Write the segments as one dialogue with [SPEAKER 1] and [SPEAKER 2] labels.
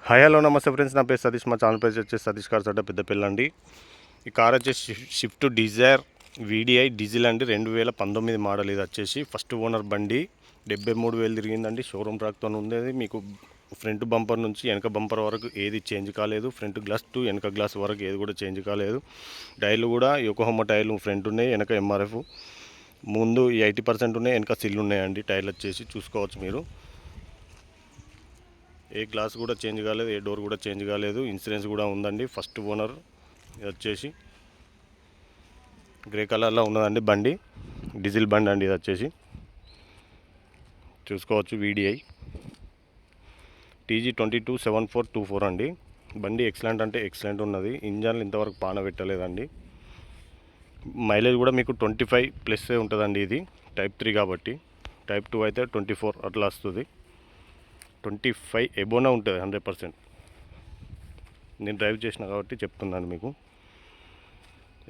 [SPEAKER 1] Hi hello నమస్తే friends, నా పేరు సతీష్. మా ఛానల్ పేరు వచ్చేసి సతీష్ కార్స్ అడ్డా పెద్దపల్లి అండి. ఈ కార్ వచ్చేసి షిఫ్ట్ డిజైర్ వీడిఐ డీజిల్ అండి, 2019 మోడల్. ఇది వచ్చేసి ఫస్ట్ ఓనర్ బండి, 73,000 తిరిగిందండి. షోరూమ్ ట్రాక్తో ఉండేది. మీకు ఫ్రంట్ బంపర్ నుంచి వెనక బంపర్ వరకు ఏది చేంజ్ కాలేదు. ఫ్రంట్ గ్లాస్ టు వెనక గ్లాస్ వరకు ఏది కూడా చేంజ్ కాలేదు. టైర్లు కూడా యోకోహామా టైర్లు ఫ్రంట్ ఉన్నాయి, వెనక ఎంఆర్ఎఫ్. ముందు 80% ఉన్నాయి, వెనక సిల్ ఉన్నాయండి. టైర్లు వచ్చేసి చూసుకోవచ్చు మీరు. ఏ గ్లాస్ కూడా చేంజ్ కాలేదు, ఏ డోర్ కూడా చేంజ్ కాలేదు. ఇన్సూరెన్స్ కూడా ఉందండి. First owner. ఇది వచ్చేసి గ్రే కలర్లో ఉన్నదండి బండి, డీజిల్ బండి అండి. ఇది వచ్చేసి చూసుకోవచ్చు వీడిఐ TG 227424 అండి. బండి ఎక్సలెంట్ అంటే ఎక్సలెంట్ ఉన్నది. ఇంజన్లు ఇంతవరకు పాన పెట్టలేదండి. మైలేజ్ కూడా మీకు 25+ ఉంటుందండి. ఇది టైప్ 3 కాబట్టి, టైప్ 2 అయితే 24 అట్లా వస్తుంది. 25 ఎబోనే ఉంటుంది 100%. నేను డ్రైవ్ చేసిన కాబట్టి చెప్తున్నాను మీకు.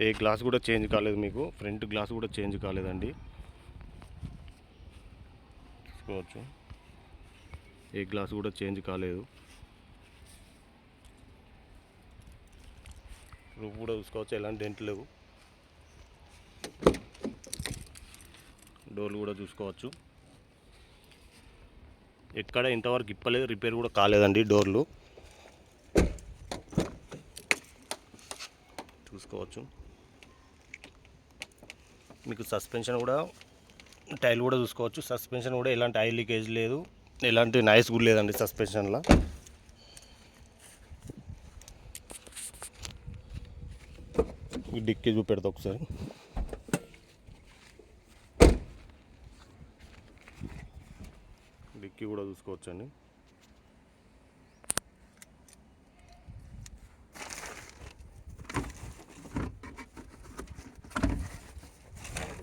[SPEAKER 1] ఏ గ్లాస్ కూడా చేంజ్ కాలేదు. మీకు ఫ్రంట్ గ్లాస్ కూడా చేంజ్ కాలేదండి. చూసుకోవచ్చు, ఏ గ్లాస్ కూడా చేంజ్ కాలేదు. రూఫ్ కూడా చూసుకోవచ్చు, ఎలాంటి డెంట్ లేవు. డోర్లు కూడా చూసుకోవచ్చు, ఎక్కడ ఇంతవరకు ఇప్పలేదు, రిపేర్ కూడా కాలేదండి. డోర్లు చూసుకోవచ్చు. మీకు సస్పెన్షన్ కూడా, టైల్ కూడా చూసుకోవచ్చు. సస్పెన్షన్ కూడా ఎలాంటి ఆయిల్ లీకేజ్ లేదు, ఎలాంటి నాయిస్ కూడా లేదండి సస్పెన్షన్లో. ఈ డిక్కీ చూపెడతా ఒకసారి. డిక్కీ కూడా చూసుకోవచ్చు అండి.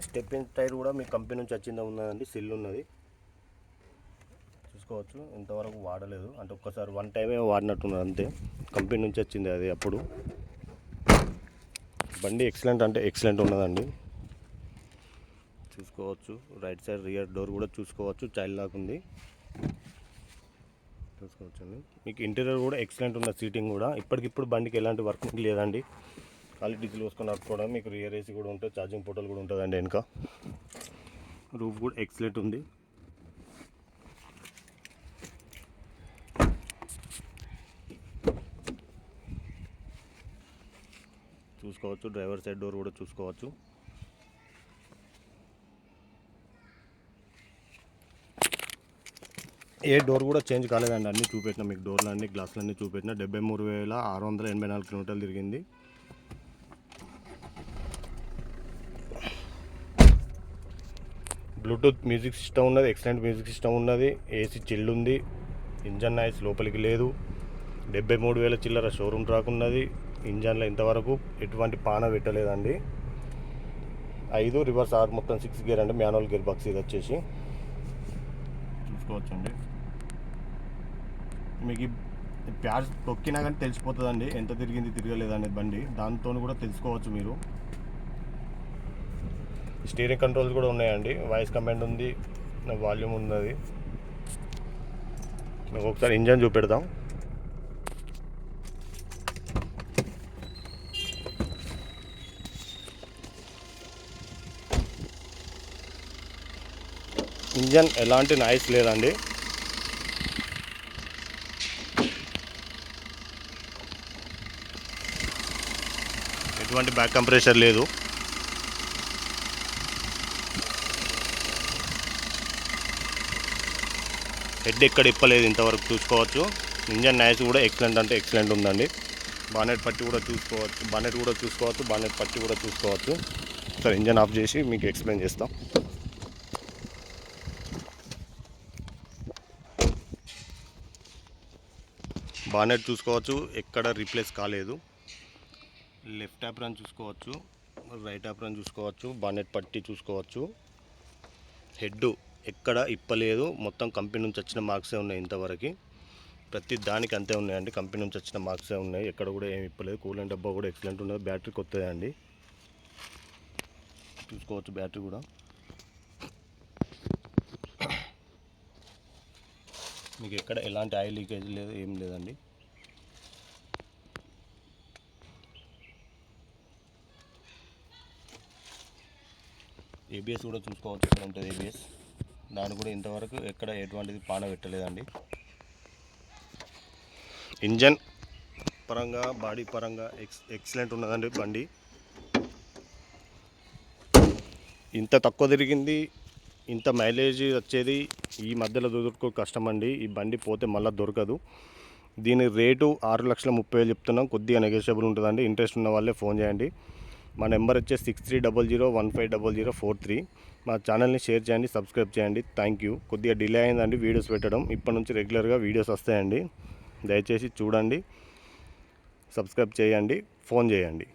[SPEAKER 1] స్టెప్పింగ్ టైర్ కూడా మీ కంపెనీ నుంచి వచ్చిందా ఉన్నదండి, సిల్ ఉన్నది. చూసుకోవచ్చు, ఇంతవరకు వాడలేదు అంటే ఒక్కసారి 1 టైమే వాడినట్టున్నది అంతే. కంపెనీ నుంచి వచ్చింది అది. అప్పుడు బండి ఎక్సలెంట్ అంటే ఎక్సలెంట్ ఉన్నదండి. చూసుకోవచ్చు, రైట్ సైడ్ రియర్ డోర్ కూడా చూసుకోవచ్చు, చైల్డ్ లాక్ ఉంది. చూసుకోవచ్చు అండి. మీకు ఇంటీరియర్ కూడా ఎక్సలెంట్ ఉన్న సీటింగ్ కూడా. ఇప్పటికిప్పుడు బండికి ఎలాంటి వర్కింగ్ లేదండి. ఖాళీ డీజిల్ పోసుకొని నడుపుకోవడం. మీకు రియర్ ఏసీ కూడా ఉంటుంది, ఛార్జింగ్ పోర్టల్ కూడా ఉంటుందండి వెనక. రూఫ్ కూడా ఎక్సలెంట్ ఉంది. చూసుకోవచ్చు, డ్రైవర్ సైడ్ డోర్ కూడా చూసుకోవచ్చు. ఏ డోర్ కూడా చేంజ్ కాలేదండి. అన్నీ చూపెట్టిన మీకు, డోర్లు అన్నీ, గ్లాసులు అన్నీ చూపెట్టిన. 73,684 కిలోమీటర్లు తిరిగింది. బ్లూటూత్ మ్యూజిక్ సిస్టమ్ ఉన్నది, ఎక్సలెంట్ మ్యూజిక్ సిస్టమ్ ఉన్నది. ఏసీ చిల్డ్ ఉంది. ఇంజన్ నాయిస్ లోపలికి లేదు. 73,000 చిల్లర షోరూమ్ ట్రాక్ ఉన్నది. ఇంజన్లో ఇంతవరకు ఎటువంటి పాన పెట్టలేదండి. 5 రివర్స్ 6 మొత్తం 6 గేర్ అండి, మాన్యువల్ గేర్ బాక్స్. ఇది వచ్చేసి చూసుకోవచ్చండి. మీకు ప్యాడ్స్ తొక్కినా కానీ తెలిసిపోతుందండి ఎంత తిరిగింది తిరగలేదండి బండి. దాంతో కూడా తెలుసుకోవచ్చు మీరు. స్టీరింగ్ కంట్రోల్స్ కూడా ఉన్నాయండి. వాయిస్ కమాండ్ ఉంది, వాల్యూమ్ ఉన్నది. మీకు ఒకసారి ఇంజన్ చూపెడతాం. ఇంజన్ ఎలాంటి నాయిస్ లేదండి. ఎటువంటి బ్యాక్ కంప్రెషర్ లేదు. హెడ్ ఎక్కడ ఇప్పలేదు ఇంతవరకు. చూసుకోవచ్చు, ఇంజన్ నాయిస్ కూడా ఎక్సలెంట్ అంటే ఎక్సలెంట్ ఉందండి. బానెట్ పట్టి కూడా చూసుకోవచ్చు, బానెట్ పట్టి కూడా చూసుకోవచ్చు. సరే, ఇంజన్ ఆఫ్ చేసి మీకు ఎక్స్ప్లెయిన్ చేస్తాం. బానెట్ చూసుకోవచ్చు, ఎక్కడ రీప్లేస్ కాలేదు. లెఫ్ట్ యాప్రాన్ చూసుకోవచ్చు, రైట్ యాప్రాన్ చూసుకోవచ్చు, బానెట్ పట్టి చూసుకోవచ్చు. హెడ్ ఎక్కడ ఇప్పలేదు, మొత్తం కంపెనీ నుంచి వచ్చిన మార్క్సే ఉన్నాయి ఇంతవరకు. ప్రతి దానికి అంతే ఉన్నాయండి, కంపెనీ నుంచి వచ్చిన మార్క్సే ఉన్నాయి. ఎక్కడ కూడా ఏమి ఇప్పలేదు. కూలెంట్ డబ్బా కూడా ఎక్సలెంట్ ఉన్నది. బ్యాటరీ కొత్తదే అండి, చూసుకోవచ్చు. బ్యాటరీ కూడా మీకు ఎక్కడ ఎలాంటి ఆయిల్ లీకేజ్ లేదు, ఏం లేదండి. ఏబిఎస్ కూడా చూసుకోవచ్చు, ఇక్కడ ఉంటుంది ఏబిఎస్. దాని కూడా ఇంతవరకు ఎక్కడ ఎటువంటిది పాన పెట్టలేదండి. ఇంజన్ పరంగా బాడీ పరంగా ఎక్సలెంట్ ఉన్నదండి బండి. ఇంత తక్కువ తిరిగింది, ఇంత మైలేజ్ వచ్చేది ఈ మధ్యలో దొరకు కష్టం అండి. ఈ బండి పోతే మళ్ళీ దొరకదు. దీని రేటు 6,30,000 చెప్తున్నాం. కొద్దిగా నెగోషియబుల్ ఉంటుందండి. ఇంట్రెస్ట్ ఉన్న వాళ్ళే ఫోన్ చేయండి. మా నెంబర్ వచ్చేసి 6300150043. మా ఛానల్ని షేర్ చేయండి, సబ్స్క్రైబ్ చేయండి. Thank you. కొద్దిగా డిలే అయిందండి వీడియోస్ పెట్టడం. ఇప్పటి నుంచి రెగ్యులర్గా వీడియోస్ వస్తాయండి. దయచేసి చూడండి, సబ్స్క్రైబ్ చేయండి, ఫోన్ చేయండి.